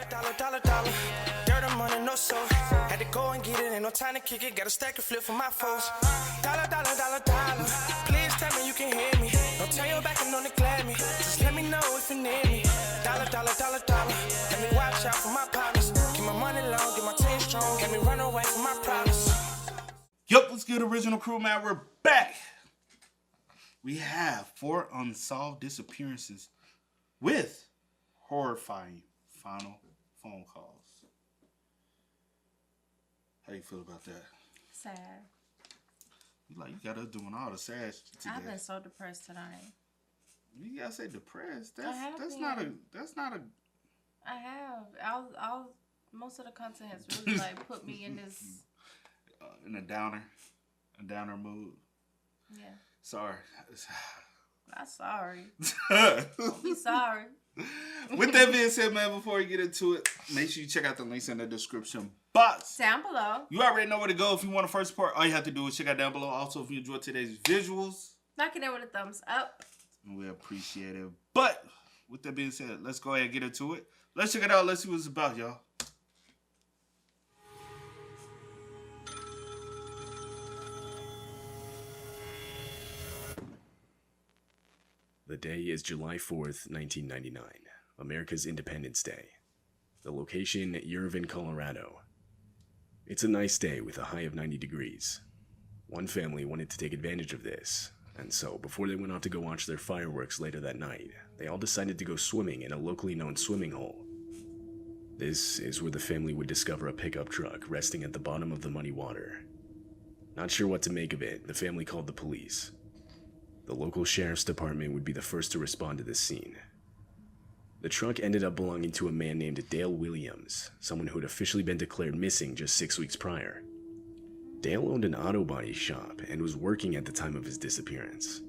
Dollar. Dirt on money, no soul. Had to go and get it, ain't no time to kick it. Got a stack and flip for my foes. Dollar. Please tell me you can hear me. Don't turn your back and don't neglect me. Just let me know if you need me. Dollar. Let me watch out for my partners. Keep my money long, get my team strong. Let me run away from my problems. Yup, let's get original crew, man. We're back. We have 4 unsolved disappearances with horrifying final phone calls. How you feel about that? Sad. You got us doing all the sad shit today. I've been so depressed tonight. You gotta say depressed. I have Not a. I have. I'll most of the content has really put me in this In a downer mood. Yeah. Sorry. Not sorry. Don't be sorry. With that being said, man, before we get into it, make sure you check out the links in the description box. Down below. You already know where to go if you want to first support. All you have to do is check out down below. Also, if you enjoyed today's visuals, knock it in with a thumbs up. We appreciate it. But with that being said, let's go ahead and get into it. Let's check it out. Let's see what it's about, y'all. The day is July 4th, 1999, America's Independence Day. The location, Yerevan, Colorado. It's a nice day with a high of 90 degrees. One family wanted to take advantage of this, and so before they went out to go watch their fireworks later that night, they all decided to go swimming in a locally known swimming hole. This is where the family would discover a pickup truck resting at the bottom of the muddy water. Not sure what to make of it, the family called the police. The local sheriff's department would be the first to respond to this scene. The truck ended up belonging to a man named Dale Williams, someone who had officially been declared missing just 6 weeks prior. Dale owned an auto body shop and was working at the time of his disappearance.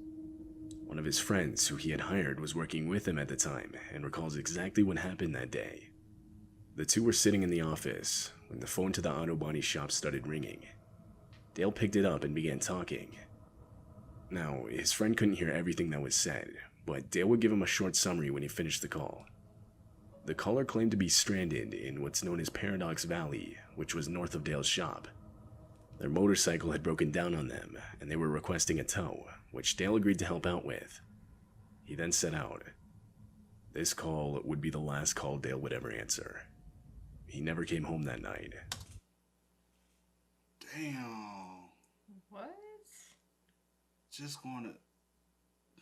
One of his friends who he had hired was working with him at the time and recalls exactly what happened that day. The two were sitting in the office when the phone to the auto body shop started ringing. Dale picked it up and began talking. Now, his friend couldn't hear everything that was said, but Dale would give him a short summary when he finished the call. The caller claimed to be stranded in what's known as Paradox Valley, which was north of Dale's shop. Their motorcycle had broken down on them, and they were requesting a tow, which Dale agreed to help out with. He then set out. This call would be the last call Dale would ever answer. He never came home that night. Damn. What? Just going to...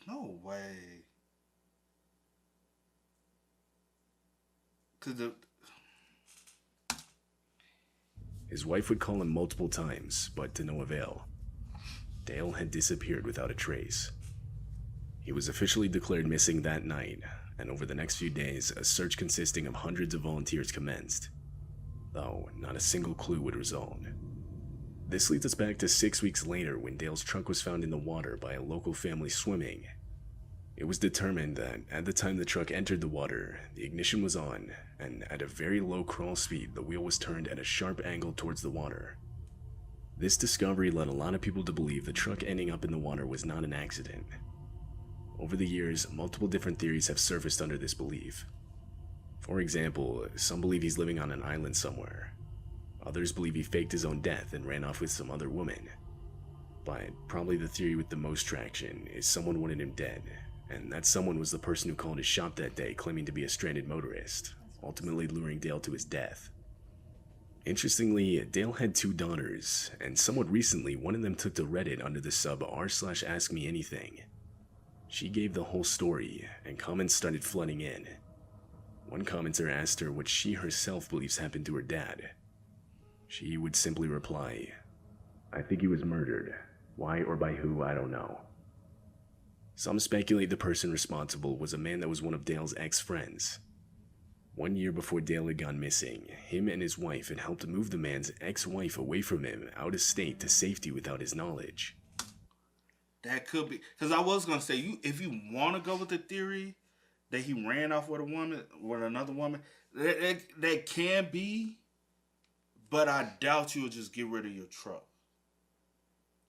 No way. His wife would call him multiple times, but to no avail. Dale had disappeared without a trace. He was officially declared missing that night, and over the next few days, a search consisting of hundreds of volunteers commenced. Though, not a single clue would result. This leads us back to 6 weeks later when Dale's truck was found in the water by a local family swimming. It was determined that at the time the truck entered the water, the ignition was on, and at a very low crawl speed, the wheel was turned at a sharp angle towards the water. This discovery led a lot of people to believe the truck ending up in the water was not an accident. Over the years, multiple different theories have surfaced under this belief. For example, some believe he's living on an island somewhere. Others believe he faked his own death and ran off with some other woman. But probably the theory with the most traction is someone wanted him dead, and that someone was the person who called his shop that day claiming to be a stranded motorist, ultimately luring Dale to his death. Interestingly, Dale had 2 daughters, and somewhat recently one of them took to Reddit under the sub r/askmeanything. She gave the whole story, and comments started flooding in. One commenter asked her what she herself believes happened to her dad. She would simply reply, "I think he was murdered. Why or by who, I don't know." Some speculate the person responsible was a man that was one of Dale's ex-friends. 1 year before Dale had gone missing, him and his wife had helped move the man's ex-wife away from him out of state to safety without his knowledge. That could be, because I was gonna say, if you want to go with the theory that he ran off with another woman, that can be, but I doubt you'll just get rid of your truck.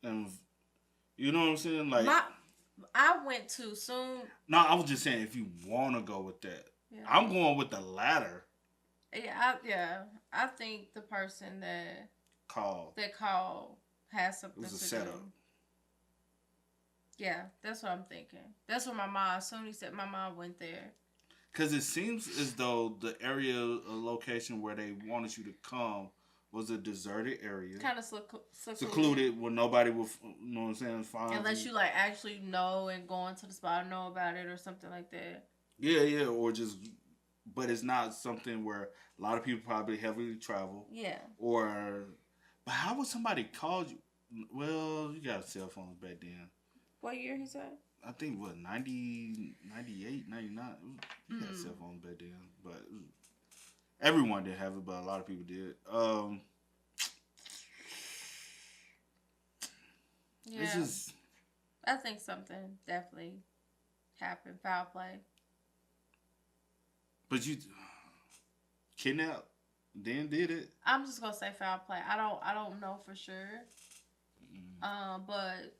And you know what I'm saying? I went too soon. No, I was just saying if you want to go with that. Yeah. I'm going with the latter. I think the person that Call. called has something It was a to setup. do. Yeah, that's what I'm thinking. That's what my mom. As soon as he said, my mom went there. Because it seems as though the area, location where they wanted you to come was a deserted area. Kind of Secluded where nobody would, you know what I'm saying, find unless you like actually know and go into the spot and know about it or something like that. Yeah, or just, but it's not something where a lot of people probably heavily travel. Yeah. But how would somebody call you? Well, you got cell phones back then. What year he said? I think, 90, 98, 99. You got cell phones back then. But everyone didn't have it, but a lot of people did. Yeah. It's just... I think something definitely happened. Foul play. But you kidnapped, then did it. I'm just gonna say foul play. I don't know for sure. But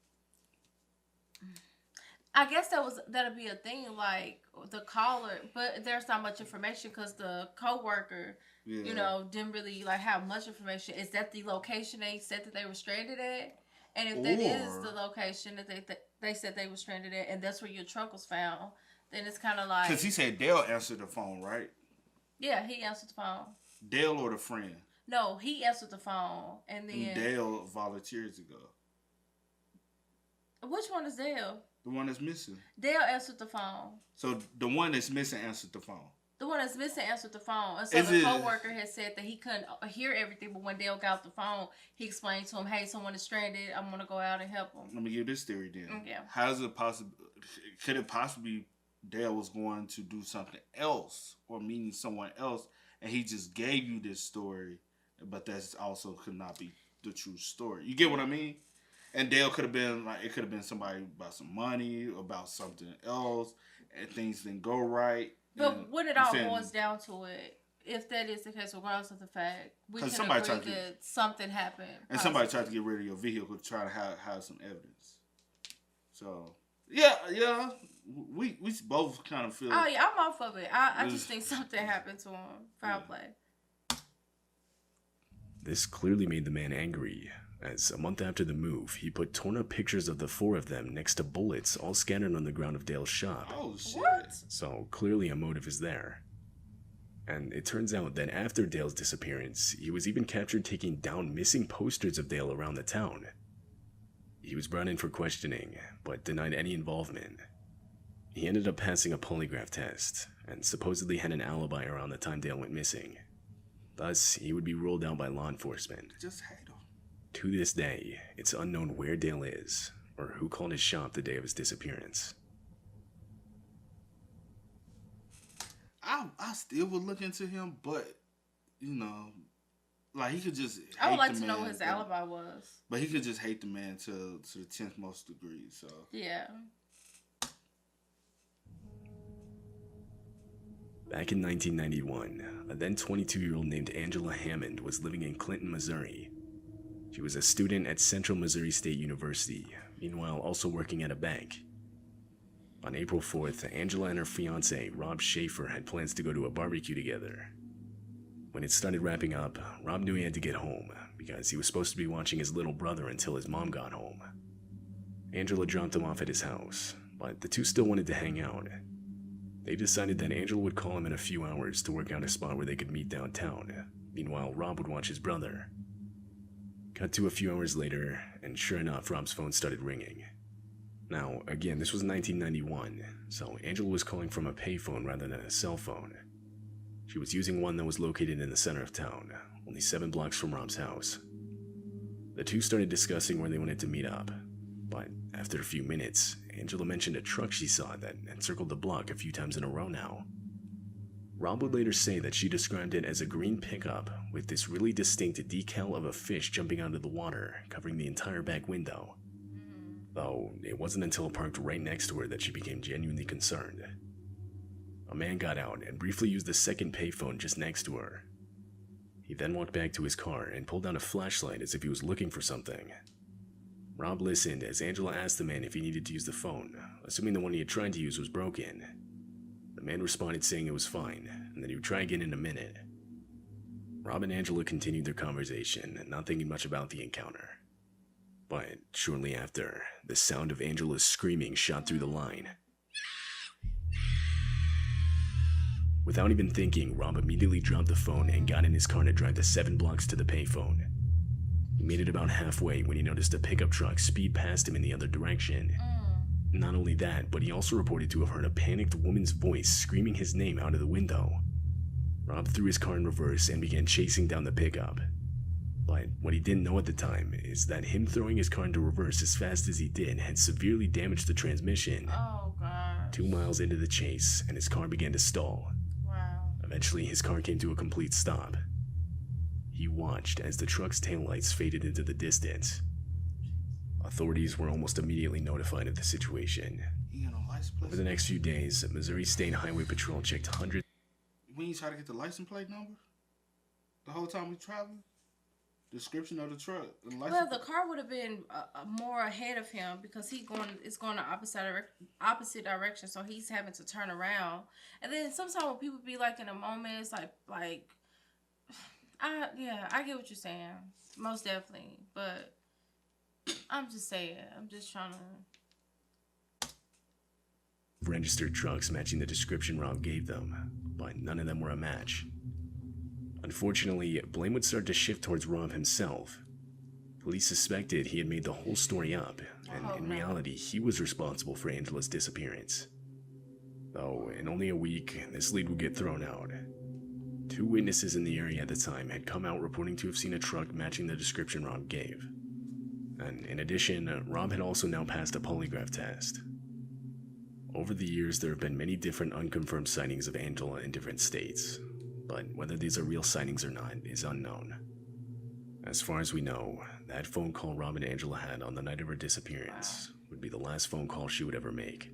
I guess that'll be a thing, like the caller, but there's not much information because the coworker, you know, didn't really like have much information. Is that the location they said that they were stranded at? And if that is the location that they said they were stranded at, and that's where your truck was found, then it's kind of like, because he said Dale answered the phone, right? Yeah, he answered the phone. Dale or the friend? No, he answered the phone, and then Dale volunteered to go. Which one is Dale? The one that's missing. Dale answered the phone. So the one that's missing answered the phone. The one that's missing answered the phone. And so the coworker had said that he couldn't hear everything, but when Dale got the phone, he explained to him, hey, someone is stranded. I'm going to go out and help them. Let me give this theory then. Yeah. How is it possible? Could it possibly Dale was going to do something else or meeting someone else, and he just gave you this story, but that's also could not be the true story. You get what I mean? And Dale could have been like, it could have been somebody about some money, about something else, and things didn't go right. But when it all boils down to it, if that is the case, regardless of the fact, we can agree that something happened. And somebody tried to get rid of your vehicle to try to have some evidence. So, yeah, we both kind of feel... Oh, yeah, I'm off of it. I just think something happened to him. Foul play. This clearly made the man angry, as a month after the move, he put torn up pictures of the four of them next to bullets all scattered on the ground of Dale's shop. Oh, shit. What? So clearly a motive is there. And it turns out that after Dale's disappearance, he was even captured taking down missing posters of Dale around the town. He was brought in for questioning, but denied any involvement. He ended up passing a polygraph test, and supposedly had an alibi around the time Dale went missing. Thus, he would be ruled out by law enforcement. Just hate him. To this day, it's unknown where Dale is, or who called his shop the day of his disappearance. I still would look into him, but, you know, like he could just hate I would like the to man, know what his alibi was. But he could just hate the man to the 10th most degree, so. Yeah. Back in 1991, a then 22-year-old named Angela Hammond was living in Clinton, Missouri. She was a student at Central Missouri State University, meanwhile also working at a bank. On April 4th, Angela and her fiancé, Rob Schaefer, had plans to go to a barbecue together. When it started wrapping up, Rob knew he had to get home, because he was supposed to be watching his little brother until his mom got home. Angela dropped him off at his house, but the two still wanted to hang out. They decided that Angela would call him in a few hours to work out a spot where they could meet downtown. Meanwhile, Rob would watch his brother. Cut to a few hours later, and sure enough, Rob's phone started ringing. Now, again, this was 1991, so Angela was calling from a payphone rather than a cell phone. She was using one that was located in the center of town, only 7 blocks from Rob's house. The two started discussing where they wanted to meet up, but after a few minutes, Angela mentioned a truck she saw that had circled the block a few times in a row now. Rob would later say that she described it as a green pickup with this really distinct decal of a fish jumping out of the water, covering the entire back window. Though, it wasn't until parked right next to her that she became genuinely concerned. A man got out and briefly used the second payphone just next to her. He then walked back to his car and pulled out a flashlight as if he was looking for something. Rob listened as Angela asked the man if he needed to use the phone, assuming the one he had tried to use was broken. The man responded saying it was fine, and that he would try again in a minute. Rob and Angela continued their conversation, not thinking much about the encounter. But shortly after, the sound of Angela's screaming shot through the line. Without even thinking, Rob immediately dropped the phone and got in his car to drive the 7 blocks to the payphone. He made it about halfway when he noticed a pickup truck speed past him in the other direction. Not only that, but he also reported to have heard a panicked woman's voice screaming his name out of the window. Rob threw his car in reverse and began chasing down the pickup. But what he didn't know at the time is that him throwing his car into reverse as fast as he did had severely damaged the transmission. Oh, God. 2 miles into the chase, and his car began to stall. Wow. Eventually, his car came to a complete stop. He watched as the truck's taillights faded into the distance. Authorities were almost immediately notified of the situation. Over the next few days, Missouri State Highway Patrol checked hundreds. We ain't try to get the license plate number the whole time we traveling. Description of the truck. Well, the car would have been more ahead of him because it's going the opposite direction, so he's having to turn around. And then sometimes when people be like in a moment, it's like I get what you're saying, most definitely. But I'm just saying, I'm just trying to. Registered trucks matching the description Rob gave them, but none of them were a match. Unfortunately, blame would start to shift towards Rob himself. Police suspected he had made the whole story up, and in reality, he was responsible for Angela's disappearance. Though, in only a week, this lead would get thrown out. 2 witnesses in the area at the time had come out reporting to have seen a truck matching the description Rob gave. And in addition, Rob had also now passed a polygraph test. Over the years, there have been many different unconfirmed sightings of Angela in different states, but whether these are real sightings or not is unknown. As far as we know, that phone call Rob and Angela had on the night of her disappearance would be the last phone call she would ever make.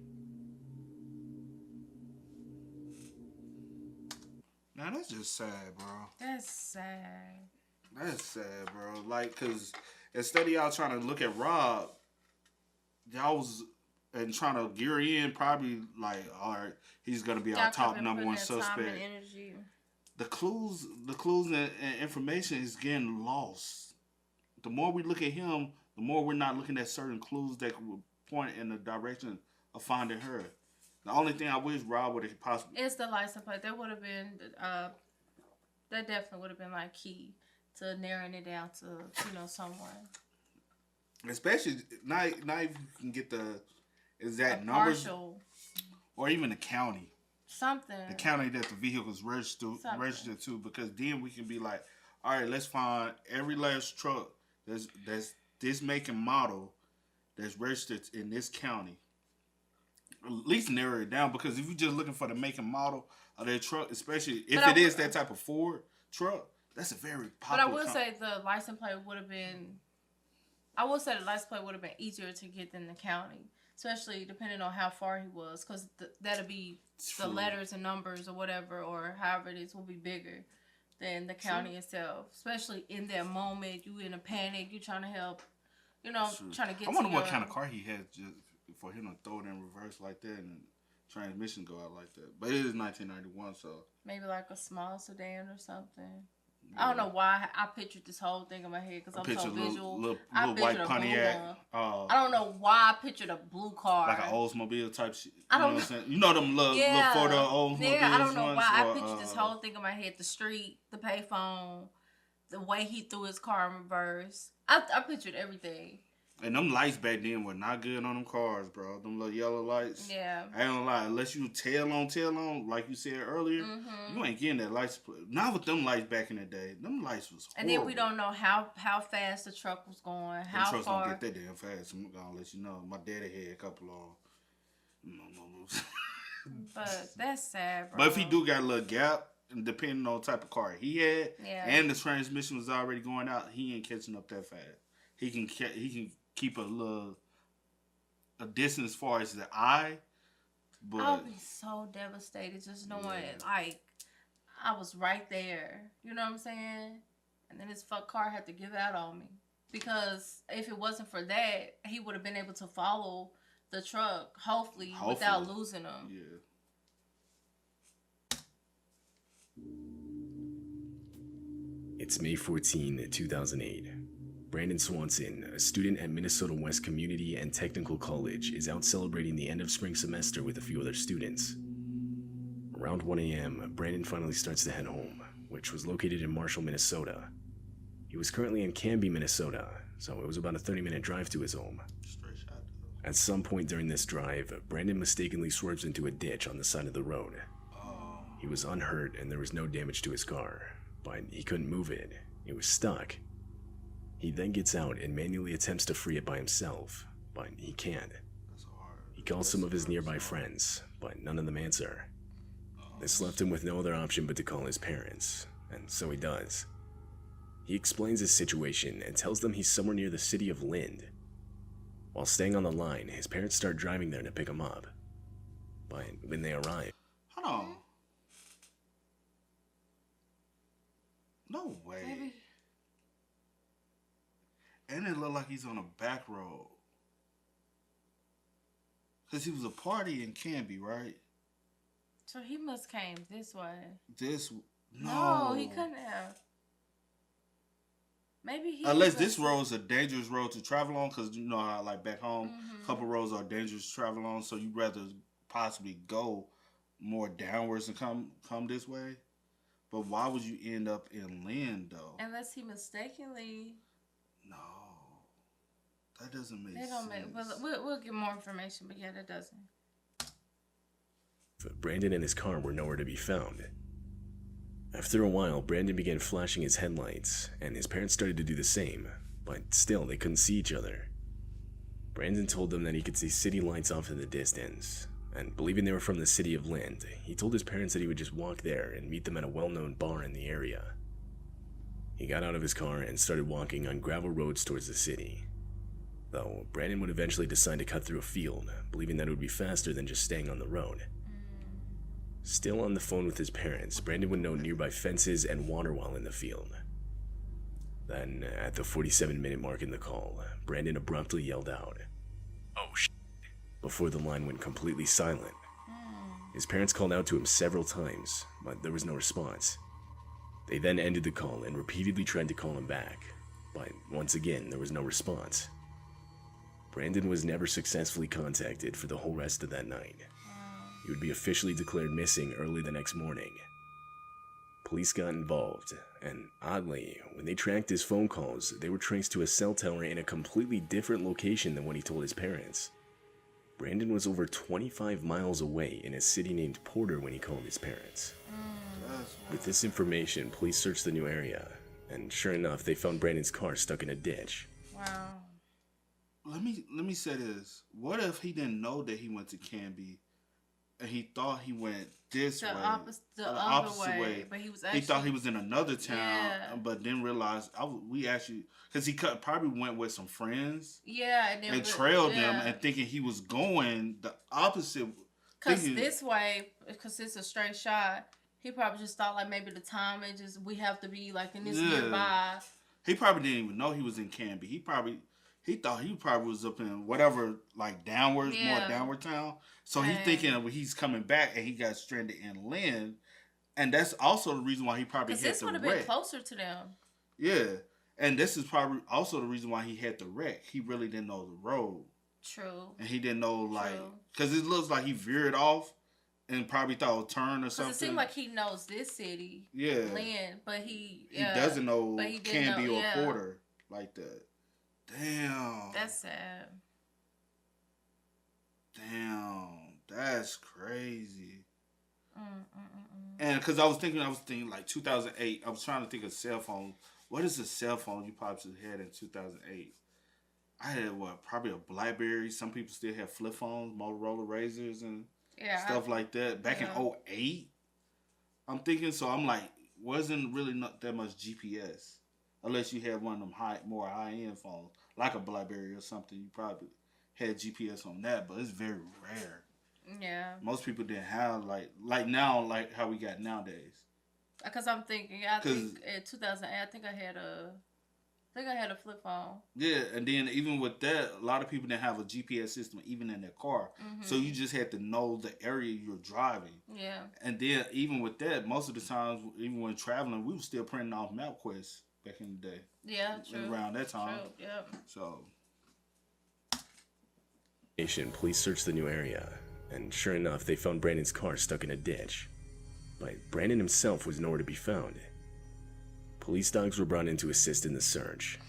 Now that's just sad, bro. That's sad. That's sad, bro. Like, cause instead of y'all trying to look at Rob, y'all was and trying to gear in, probably like, all right, he's gonna be our top number one suspect. The clues and information is getting lost. The more we look at him, the more we're not looking at certain clues that could point in the direction of finding her. The only thing I wish Rob would have possibly... It's the license plate. That would have been, that definitely would have been like key to narrowing it down to, someone. Especially, now if you can get the exact numbers. Partial. Or even the county. Something. The county that the vehicle is registered to, because then we can be like, all right, let's find every last truck that's this make and model that's registered in this county. At least narrow it down, because if you're just looking for the make and model of their truck, especially if it is that type of Ford truck, that's a very popular. But I will say the license plate would have been. I will say the license plate would have been easier to get than the county, especially depending on how far he was, because that'll be the letters and numbers or whatever, or however it is, will be bigger than the county itself. Especially in that moment, you in a panic, you trying to help, trying to get. I wonder what kind of car he had just for him to throw it in reverse like that and transmission go out like that. But it is 1991, so maybe like a small sedan or something. Yeah. I don't know why I pictured this whole thing in my head, because I'm so visual. Little I pictured white a Pontiac. blue one. I don't know why I pictured a blue car. Like an Oldsmobile type shit. I don't know what I'm saying? You know them little Ford Oldsmobiles? Yeah, I don't know why I pictured this whole thing in my head. The street, the payphone, the way he threw his car in reverse. I pictured everything. And them lights back then were not good on them cars, bro. Them little yellow lights. Yeah. I ain't gonna lie. Unless you tail on, like you said earlier, you ain't getting that lights. Not with them lights back in the day. Them lights was horrible. And then we don't know how fast the truck was going. How the truck's far. Don't get that damn fast. I'm gonna let you know. My daddy had a couple of. But that's sad, bro. But if he do got a little gap, depending on the type of car he had, and the transmission was already going out, he ain't catching up that fast. He can keep a distance as far as the eye, but I'll be so devastated just knowing like I was right there. You know what I'm saying? And then his car had to give out on me, because if it wasn't for that, he would have been able to follow the truck, hopefully. Without losing him. Yeah. It's May 14, 2008. Brandon Swanson, a student at Minnesota West Community and Technical College, is out celebrating the end of spring semester with a few other students. Around 1 a.m., Brandon finally starts to head home, which was located in Marshall, Minnesota. He was currently in Canby, Minnesota, so it was about a 30-minute drive to his home. At some point during this drive, Brandon mistakenly swerves into a ditch on the side of the road. He was unhurt and there was no damage to his car, but he couldn't move it. It was stuck. He then gets out and manually attempts to free it by himself, but he can't. He calls some of his nearby friends, but none of them answer. This left him with no other option but to call his parents, and so he does. He explains his situation and tells them he's somewhere near the city of Lind. While staying on the line, his parents start driving there to pick him up. But when they arrive... Hold on. No way. Maybe. And it looked like he's on a back road. Because he was a party in Canby, right? So he must came this way. No, he couldn't have. Maybe he. Unless this road is a dangerous road to travel on, because you know how like back home, a couple roads are dangerous to travel on, so you'd rather possibly go more downwards and come this way. But why would you end up in Lynn though? Unless he mistakenly. No, that doesn't make sense. But we'll get more information. But yeah, that doesn't. Brandon and his car were nowhere to be found. After a while, Brandon began flashing his headlights, and his parents started to do the same, but still they couldn't see each other. Brandon told them that he could see city lights off in the distance, and believing they were from the city of Lind, he told his parents that he would just walk there and meet them at a well-known bar in the area. He got out of his car and started walking on gravel roads towards the city. Though, Brandon would eventually decide to cut through a field, believing that it would be faster than just staying on the road. Still on the phone with his parents, Brandon would note nearby fences and water while in the field. Then, at the 47-minute mark in the call, Brandon abruptly yelled out, "Oh shit," before the line went completely silent. His parents called out to him several times, but there was no response. They then ended the call and repeatedly tried to call him back, but once again, there was no response. Brandon was never successfully contacted for the whole rest of that night. He would be officially declared missing early the next morning. Police got involved, and oddly, when they tracked his phone calls, they were traced to a cell tower in a completely different location than what he told his parents. Brandon was over 25 miles away in a city named Porter when he called his parents. With this information, police searched the new area, and sure enough, they found Brandon's car stuck in a ditch. Wow. Let me say this. What if he didn't know that he went to Canby? And he thought he went this way, the opposite way, but he was actually... He thought he was in another town, but didn't realize because he probably went with some friends, and trailed them, and thinking he was going the opposite. Because this way, because it's a straight shot, he probably just thought like maybe the time we have to be like in this nearby. He probably didn't even know he was in Canby. He thought he probably was up in whatever, like downwards, more downward town. So he's thinking he's coming back and he got stranded in Lynn. And that's also the reason why he probably had the wreck. Because this would have been closer to them. Yeah. And this is probably also the reason why he had the wreck. He really didn't know the road. True. And he didn't know, because it looks like he veered off and probably thought a turn or something. Because it seemed like he knows this city, Lynn, but he doesn't know Canby or Porter like that. Damn. That's sad. Damn. That's crazy. And because I was thinking like 2008. I was trying to think of cell phone. What is a cell phone you probably had in 2008? I had probably a BlackBerry. Some people still have flip phones, Motorola Razors and stuff like that. Back in 2008. I'm thinking, so I'm like, wasn't really not that much GPS. Unless you had one of them more high-end phones, like a BlackBerry or something, you probably had GPS on that, but it's very rare. Yeah. Most people didn't have, like now, like how we got nowadays. Because I'm thinking, I think in 2008, I think I had a flip phone. Yeah, and then even with that, a lot of people didn't have a GPS system even in their car. So you just had to know the area you're driving. Yeah. And then even with that, most of the times, even when traveling, we were still printing off MapQuest back in the day. Yeah, true. Around that time. True, yep. So. Police searched the new area, and sure enough, they found Brandon's car stuck in a ditch. But Brandon himself was nowhere to be found. Police dogs were brought in to assist in the search.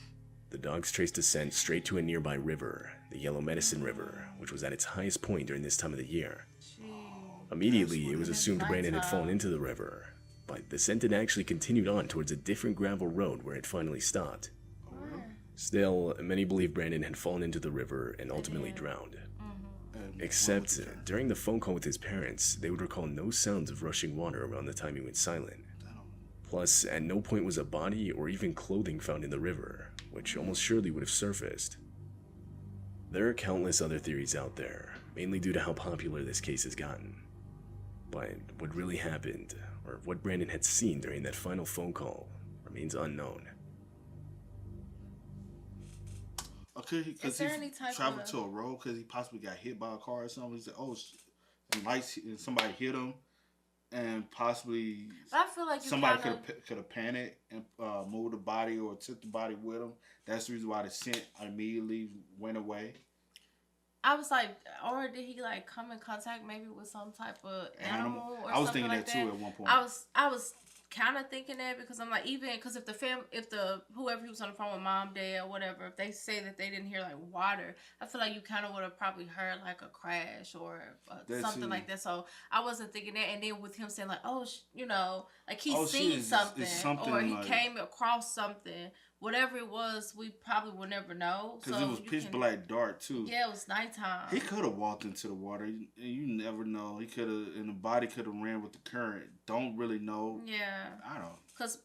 The dogs traced a scent straight to a nearby river, the Yellow Medicine River, which was at its highest point during this time of the year. Immediately, it was assumed Brandon had fallen into the river, but the scent had actually continued on towards a different gravel road where it finally stopped. Still, many believe Brandon had fallen into the river and ultimately drowned. Except, during the phone call with his parents, they would recall no sounds of rushing water around the time he went silent. Plus, at no point was a body or even clothing found in the river, which almost surely would have surfaced. There are countless other theories out there, mainly due to how popular this case has gotten. But what really happened, or what Brandon had seen during that final phone call, remains unknown. Okay, because he traveled to a road because he possibly got hit by a car or something. He said, "Oh, and somebody hit him, and possibly I feel like somebody could have panicked and moved the body or took the body with him. That's the reason why the scent immediately went away." I was like, or did he like come in contact maybe with some type of animal or I was something thinking like that too at one point. I was kind of thinking that because I'm like, even because if whoever he was on the phone with, mom, dad, or whatever, if they say that they didn't hear like water, I feel like you kind of would have probably heard like a crash or something like that. So I wasn't thinking that. And then with him saying like, oh, like he seen something or he came across something. Whatever it was, we probably will never know. Because it was pitch black dark too. Yeah, it was nighttime. He could have walked into the water. You never know. He could have, and the body could have ran with the current. Don't really know. Yeah. I don't. Because,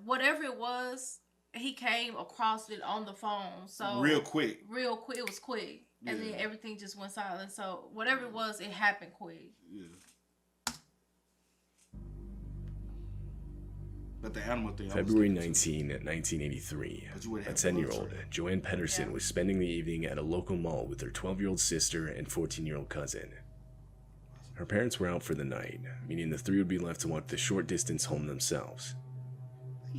whatever it was, he came across it on the phone. So real quick. It was quick. And then everything just went silent. So whatever it was, it happened quick. Yeah. But the animal thing. February 19, 1983, a 10-year-old, Joanne Pedersen, was spending the evening at a local mall with her 12-year-old sister and 14-year-old cousin. Her parents were out for the night, meaning the three would be left to walk the short distance home themselves.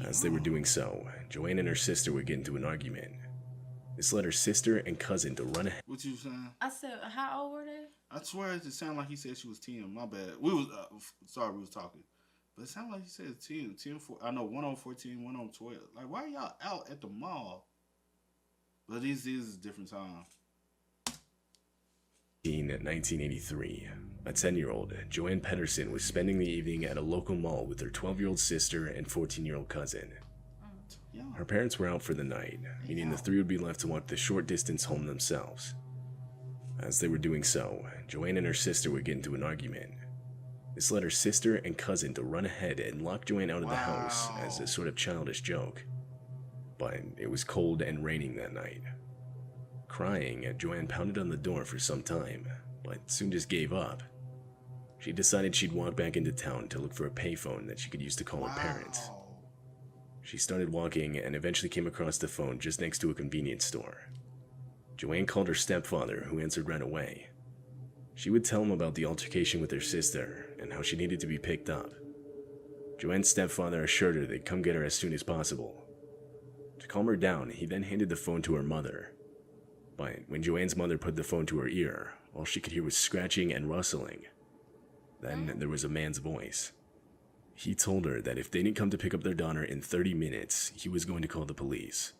As they were doing so, Joanne and her sister would get into an argument. This led her sister and cousin to run ahead. What you saying? I said, how old were they? I swear it sounded like he said she was 10. My bad. We was talking. But it sounded like he said 10. 10 I know one on 14, one on 12. Like, why are y'all out at the mall? But this is a different time. In 1983, a 10-year-old, Joanne Pedersen, was spending the evening at a local mall with her 12-year-old sister and 14-year-old cousin. Her parents were out for the night, meaning the three would be left to walk the short distance home themselves. As they were doing so, Joanne and her sister would get into an argument. This led her sister and cousin to run ahead and lock Joanne out of the house as a sort of childish joke. But it was cold and raining that night. Crying, Joanne pounded on the door for some time, but soon just gave up. She decided she'd walk back into town to look for a payphone that she could use to call her parents. She started walking and eventually came across the phone just next to a convenience store. Joanne called her stepfather, who answered right away. She would tell him about the altercation with her sister and how she needed to be picked up. Joanne's stepfather assured her they'd come get her as soon as possible. To calm her down, he then handed the phone to her mother. But when Joanne's mother put the phone to her ear, all she could hear was scratching and rustling. Then there was a man's voice. He told her that if they didn't come to pick up their daughter in 30 minutes, he was going to call the police.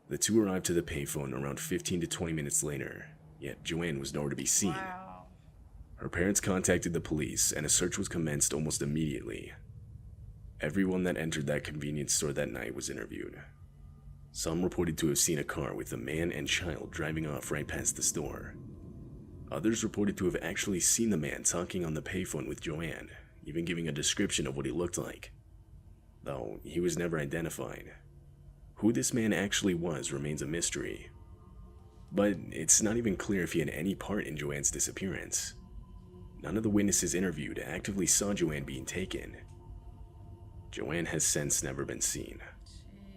The two arrived to the payphone around 15 to 20 minutes later, yet Joanne was nowhere to be seen. Wow. Her parents contacted the police and a search was commenced almost immediately. Everyone that entered that convenience store that night was interviewed. Some reported to have seen a car with a man and child driving off right past the store. Others reported to have actually seen the man talking on the payphone with Joanne, even giving a description of what he looked like. Though he was never identified. Who this man actually was remains a mystery. But it's not even clear if he had any part in Joanne's disappearance. None of the witnesses interviewed actively saw Joanne being taken. Joanne has since never been seen.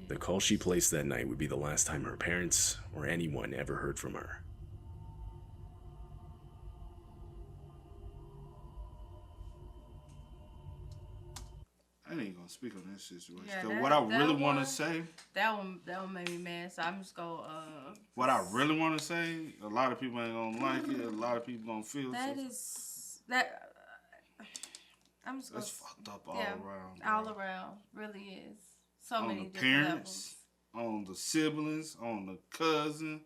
The call she placed that night would be the last time her parents or anyone ever heard from her. I ain't gonna speak on this situation. Yeah, 'Cause that- what I that really want to one- say, That one made me mad. So I'm just gonna. what I really want to say, a lot of people ain't gonna like it. A lot of people gonna feel That so. is that. I'm just gonna. That's fucked up all yeah, around. Bro. all around, really is. So On many the different parents, levels. on the siblings, on the cousin.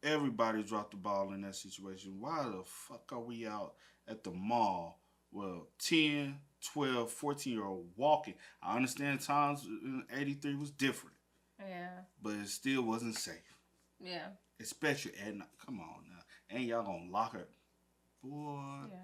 Everybody dropped the ball in that situation. Why the fuck are we out at the mall? Well, 10, 12, 14-year-old walking. I understand times in 83 was different, Yeah, but it still wasn't safe. yeah, Especially at night. Come on now. Ain't y'all gonna lock her? Boy. yeah.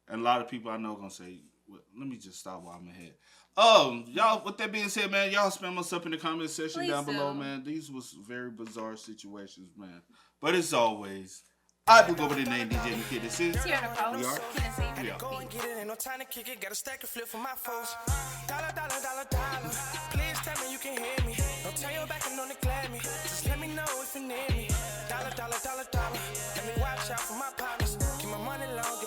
And a lot of people I know gonna say, well, let me just stop while I'm ahead. Y'all, with that being said, man, y'all spam us up in the comment section Please down below, do. man. These was very bizarre situations, man. But as always, I will go with the name DJ McKidd. This is Here to post. We are. Kid and C. We are. Go and get it, ain't no time to kick it. Got a stack and flip for my foes. Dollar, dollar, dollar, dollar. Please tell me you can hear me. Don't turn your back and don't neglect me. Just let me know if you need me. Dollar, dollar, dollar, dollar. Let me watch out for my partners. Keep my money long.